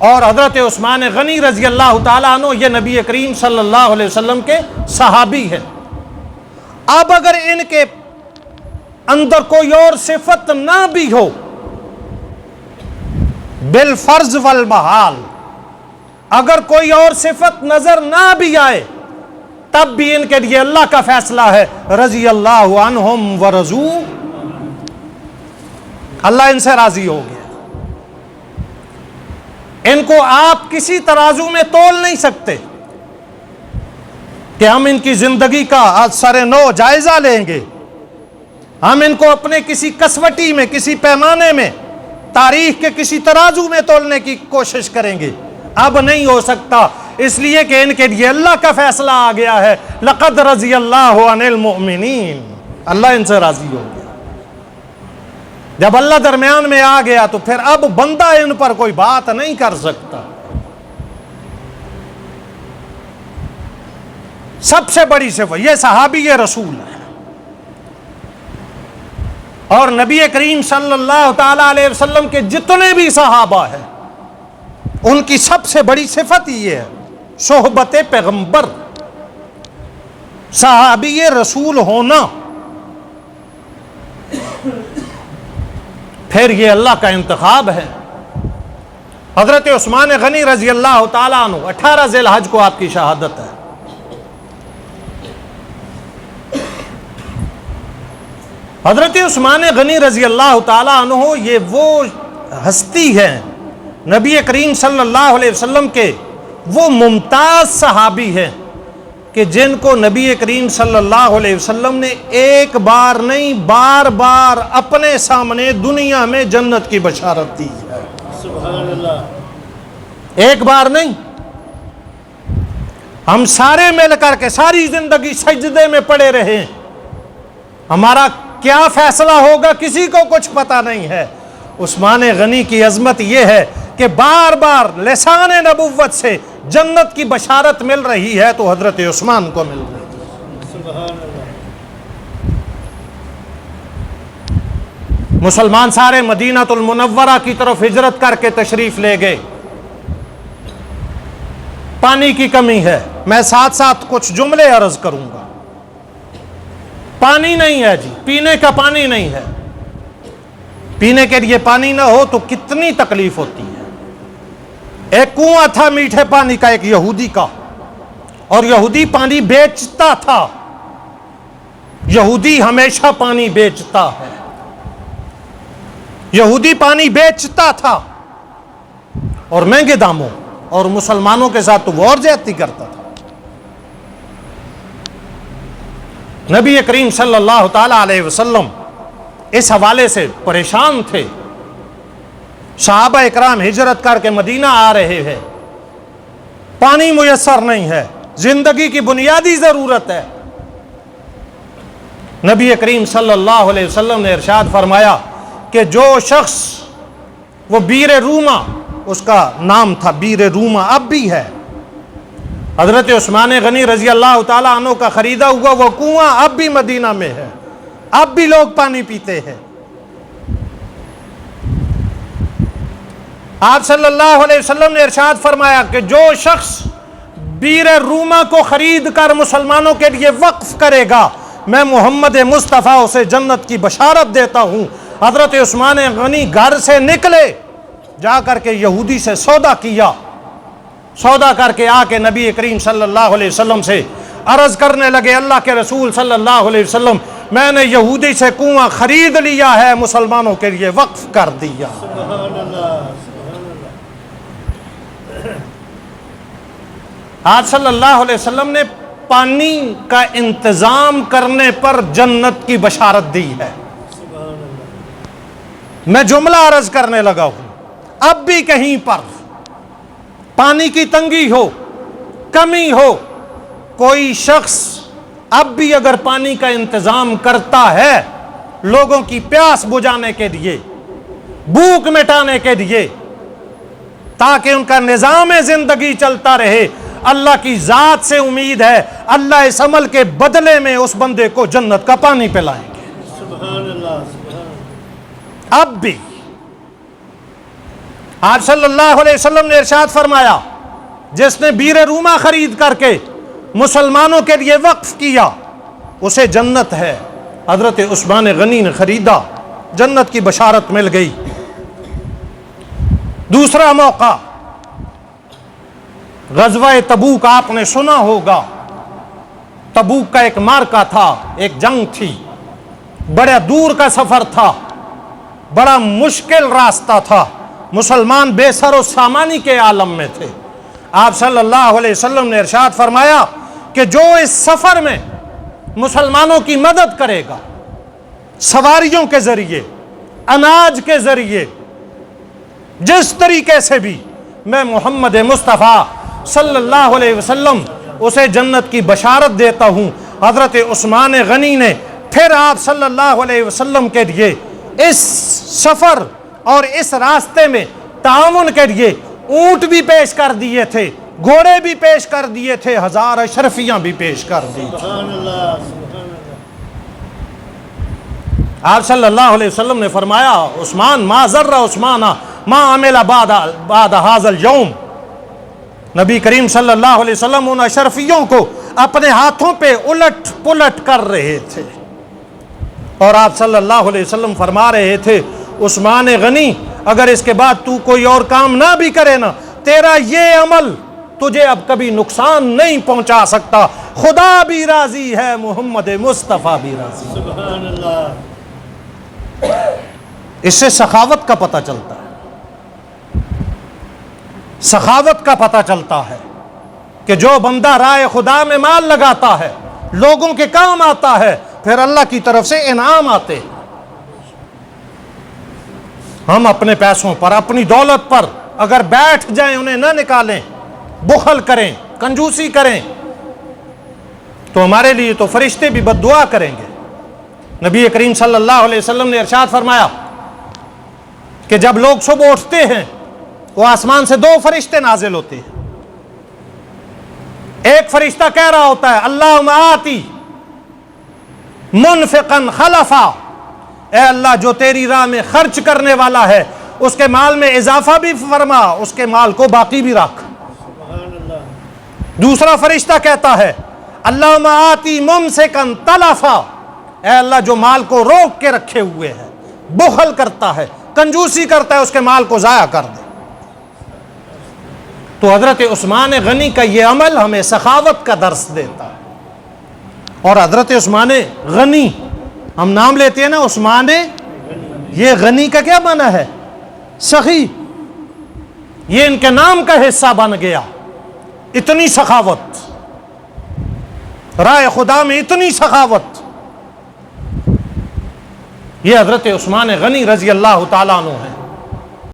اور حضرت عثمان غنی رضی اللہ تعالیٰ عنہ یہ نبی کریم صلی اللہ علیہ وسلم کے صحابی ہیں۔ اب اگر ان کے اندر کوئی اور صفت نہ بھی ہو، بالفرض والمحال، اگر کوئی اور صفت نظر نہ بھی آئے، تب بھی ان کے لیے اللہ کا فیصلہ ہے، رضی اللہ عنہم ورضوا، اللہ ان سے راضی ہو گیا۔ ان کو آپ کسی ترازو میں تول نہیں سکتے کہ ہم ان کی زندگی کا سر نو جائزہ لیں گے، ہم ان کو اپنے کسی کسوٹی میں، کسی پیمانے میں، تاریخ کے کسی ترازو میں تولنے کی کوشش کریں گے، اب نہیں ہو سکتا، اس لیے کہ ان کے لیے اللہ کا فیصلہ آ گیا ہے، لقد رضی اللہ عن المؤمنین، اللہ ان سے راضی ہو گیا۔ جب اللہ درمیان میں آ گیا تو پھر اب بندہ ان پر کوئی بات نہیں کر سکتا۔ سب سے بڑی صفت یہ صحابی رسول ہے، اور نبی کریم صلی اللہ تعالی علیہ وسلم کے جتنے بھی صحابہ ہیں ان کی سب سے بڑی صفت یہ ہے، صحبت پیغمبر، صحابی رسول ہونا۔ پھر یہ اللہ کا انتخاب ہے۔ حضرت عثمان غنی رضی اللہ تعالیٰ عنہ 18 ذی الحج کو آپ کی شہادت ہے۔ حضرت عثمان غنی رضی اللہ تعالیٰ عنہ یہ وہ ہستی ہیں، نبی کریم صلی اللہ علیہ وسلم کے وہ ممتاز صحابی ہیں کہ جن کو نبی کریم صلی اللہ علیہ وسلم نے ایک بار نہیں بار بار اپنے سامنے دنیا میں جنت کی بشارت دی ہے۔ سبحان اللہ۔ ایک بار نہیں، ہم سارے مل کر کے ساری زندگی سجدے میں پڑے رہے، ہمارا کیا فیصلہ ہوگا کسی کو کچھ پتہ نہیں ہے۔ عثمان غنی کی عظمت یہ ہے کہ بار بار لسان نبوت سے جنت کی بشارت مل رہی ہے تو حضرت عثمان کو مل رہی ہے۔ سبحان اللہ۔ مسلمان سارے مدینہ المنورہ کی طرف ہجرت کر کے تشریف لے گئے۔ پانی کی کمی ہے، میں ساتھ ساتھ کچھ جملے عرض کروں گا۔ پانی نہیں ہے جی، پینے کا پانی نہیں ہے، پینے کے لیے پانی نہ ہو تو کتنی تکلیف ہوتی ہے۔ ایک کنواں تھا میٹھے پانی کا ایک یہودی کا، اور یہودی پانی بیچتا تھا۔ یہودی ہمیشہ پانی بیچتا ہے، یہودی پانی بیچتا تھا اور مہنگے داموں، اور مسلمانوں کے ساتھ تو وہ اور زیادتی کرتا تھا۔ نبی کریم صلی اللہ تعالی علیہ وسلم اس حوالے سے پریشان تھے۔ صحابہ اکرام ہجرت کر کے مدینہ آ رہے ہیں، پانی میسر نہیں ہے، زندگی کی بنیادی ضرورت ہے۔ نبی کریم صلی اللہ علیہ وسلم نے ارشاد فرمایا کہ جو شخص، وہ بیر روما اس کا نام تھا، بیر روما اب بھی ہے، حضرت عثمان غنی رضی اللہ تعالیٰ عنہ کا خریدا ہوا وہ کنواں اب بھی مدینہ میں ہے، اب بھی لوگ پانی پیتے ہیں۔ آپ صلی اللہ علیہ وسلم نے ارشاد فرمایا کہ جو شخص بیر روما کو خرید کر مسلمانوں کے لیے وقف کرے گا، میں محمد مصطفیٰ اسے جنت کی بشارت دیتا ہوں۔ حضرت عثمان غنی گھر سے نکلے، جا کر کے یہودی سے سودا کیا، سودا کر کے آ کے نبی کریم صلی اللہ علیہ وسلم سے عرض کرنے لگے، اللہ کے رسول صلی اللہ علیہ وسلم، میں نے یہودی سے کنواں خرید لیا ہے، مسلمانوں کے لیے وقف کر دیا۔ سبحان اللہ۔ آپ صلی اللہ علیہ وسلم نے پانی کا انتظام کرنے پر جنت کی بشارت دی ہے۔ میں جملہ عرض کرنے لگا ہوں، اب بھی کہیں پر پانی کی تنگی ہو، کمی ہو، کوئی شخص اب بھی اگر پانی کا انتظام کرتا ہے لوگوں کی پیاس بجھانے کے لیے، بھوک مٹانے کے لیے، تاکہ ان کا نظام زندگی چلتا رہے، اللہ کی ذات سے امید ہے اللہ اس عمل کے بدلے میں اس بندے کو جنت کا پانی پلائیں گے۔ سبحان اللہ۔ سبحان اللہ۔ اب بھی آپ صلی اللہ علیہ وسلم نے ارشاد فرمایا جس نے بیر روما خرید کر کے مسلمانوں کے لیے وقف کیا اسے جنت ہے۔ حضرت عثمان غنی نے خریدا، جنت کی بشارت مل گئی۔ دوسرا موقع غزوہ تبوک، آپ نے سنا ہوگا، تبوک کا ایک مارکا تھا، ایک جنگ تھی، بڑا دور کا سفر تھا، بڑا مشکل راستہ تھا، مسلمان بے سر و سامانی کے عالم میں تھے۔ آپ صلی اللہ علیہ وسلم نے ارشاد فرمایا کہ جو اس سفر میں مسلمانوں کی مدد کرے گا، سواریوں کے ذریعے، اناج کے ذریعے، جس طریقے سے بھی، میں محمد مصطفیٰ صلی اللہ علیہ وسلم اسے جنت کی بشارت دیتا ہوں۔ حضرت عثمان غنی نے پھر آپ صلی اللہ علیہ وسلم کے لیے اس سفر اور اس راستے میں تعاون کے لیے اونٹ بھی پیش کر دیے تھے، گھوڑے بھی پیش کر دیے تھے، 1000 اشرفیاں بھی پیش کر دی۔ سبحان اللہ، سبحان اللہ۔ آپ صلی اللہ علیہ وسلم نے فرمایا عثمان ما ضر عثمان ما عمل بعد هذا اليوم۔ نبی کریم صلی اللہ علیہ وسلم ان اشرفیوں کو اپنے ہاتھوں پہ الٹ پلٹ کر رہے تھے، اور آپ صلی اللہ علیہ وسلم فرما رہے تھے عثمان غنی اگر اس کے بعد تو کوئی اور کام نہ بھی کرے نا، تیرا یہ عمل تجھے اب کبھی نقصان نہیں پہنچا سکتا، خدا بھی راضی ہے، محمد مصطفیٰ بھی راضی ہے۔ سبحان اللہ۔ اس سے سخاوت کا پتہ چلتا ہے، سخاوت کا پتہ چلتا ہے کہ جو بندہ راہ خدا میں مال لگاتا ہے، لوگوں کے کام آتا ہے، پھر اللہ کی طرف سے انعام آتے ہیں۔ ہم اپنے پیسوں پر، اپنی دولت پر اگر بیٹھ جائیں، انہیں نہ نکالیں، بخل کریں، کنجوسی کریں، تو ہمارے لیے تو فرشتے بھی بد دعا کریں گے۔ نبی کریم صلی اللہ علیہ وسلم نے ارشاد فرمایا کہ جب لوگ صبح اٹھتے ہیں وہ آسمان سے 2 فرشتے نازل ہوتے ہیں۔ ایک فرشتہ کہہ رہا ہوتا ہے اللہم آتی منفقا خلفا، اے اللہ جو تیری راہ میں خرچ کرنے والا ہے اس کے مال میں اضافہ بھی فرما، اس کے مال کو باقی بھی رکھ۔ سبحان اللہ۔ دوسرا فرشتہ کہتا ہے اللہم آتی ممسکا تلفا، اے اللہ جو مال کو روک کے رکھے ہوئے ہے، بخل کرتا ہے، کنجوسی کرتا ہے، اس کے مال کو ضائع کر دے۔ تو حضرت عثمان غنی کا یہ عمل ہمیں سخاوت کا درس دیتا ہے۔ اور حضرت عثمان غنی، ہم نام لیتے ہیں نا عثمان، یہ غنی کا کیا معنی ہے؟ سخی، یہ ان کے نام کا حصہ بن گیا۔ اتنی سخاوت، راہ خدا میں اتنی سخاوت، یہ حضرت عثمان غنی رضی اللہ تعالیٰ عنہ ہے۔